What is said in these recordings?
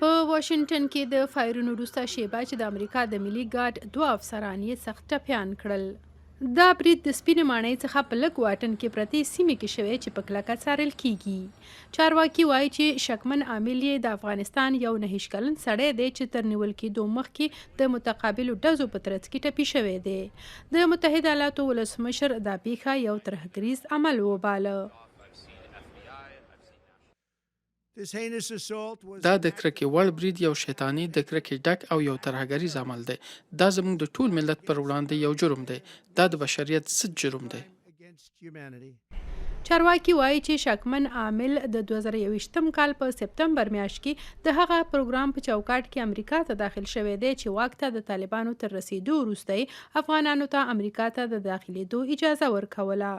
په واشنگټن کې د فایرونو وروسته شیبه چې د امریکا د ملي ګارد دوه افسران یې سخت ټپیان کړل. دا برید د سپینې ماڼۍ څخه په لږ واټن کې پرتې سیمې کې شوی چې په کلکه څارل کیږي. چارواکي وایي چې شکمن عامل یې د افغانستان یو 9 کلن سړی دی چې تر نیول کېدو مخکې د متقابلو ډزو په ترڅ کې ټپي شوی دی. د متحده ایالاتو ولسمشر دا پیښه یو ترهګریز عمل وباله. دا د کرکې وړ برید یو شیطاني د کرکې ډک او یو ترهګریز عمل دی. دا زموږ د ټول ملت پر وړاندې یو جرم دی. دا د بشریت ضد جرم دی. چارواکي وایي چې شکمن عامل د 2021 کال په سپتمبر میاشت کې د هغه پروګرام په چوکاټ کې امریکا ته داخل شوی دی چې واک ته د طالبانو تر رسیدو وروسته افغانانو ته امریکا ته د داخلېدو اجازه ورکوله.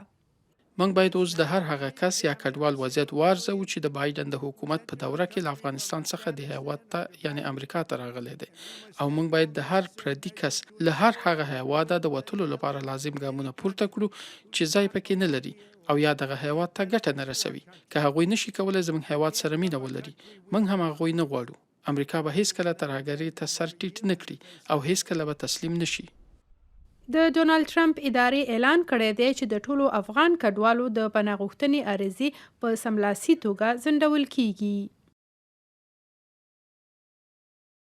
موږ باید اوس د هر هغه کس یا کډوال وضعیت وارزوو چې د بایدن د حکومت په دوره کې له افغانستان څخه د هیواد ته یعنی امریکا ته راغلی دی، او موږ باید د هر پردي کس له هر هغه هیواده د وتلو لپاره لازم ګامونه پورته کړو چې ځای پکې نه لري او یا دغه هیواد ته ګټه نه رسوي. که هغوی نشي کولی زموږ هیواد سره مینه ولري، موږ هم هغوی نه غواړو. امریکا به هیڅکله ترهګرۍ ته سر ټیټ نه کړي او هیڅکله به تسلیم نشي. د ډونالد ټرمپ ادارې اعلان کړی دی چې د ټولو افغان کډوالو د پناه غوښتنې عریضې په سملاسي توګه ځنډول کیږي.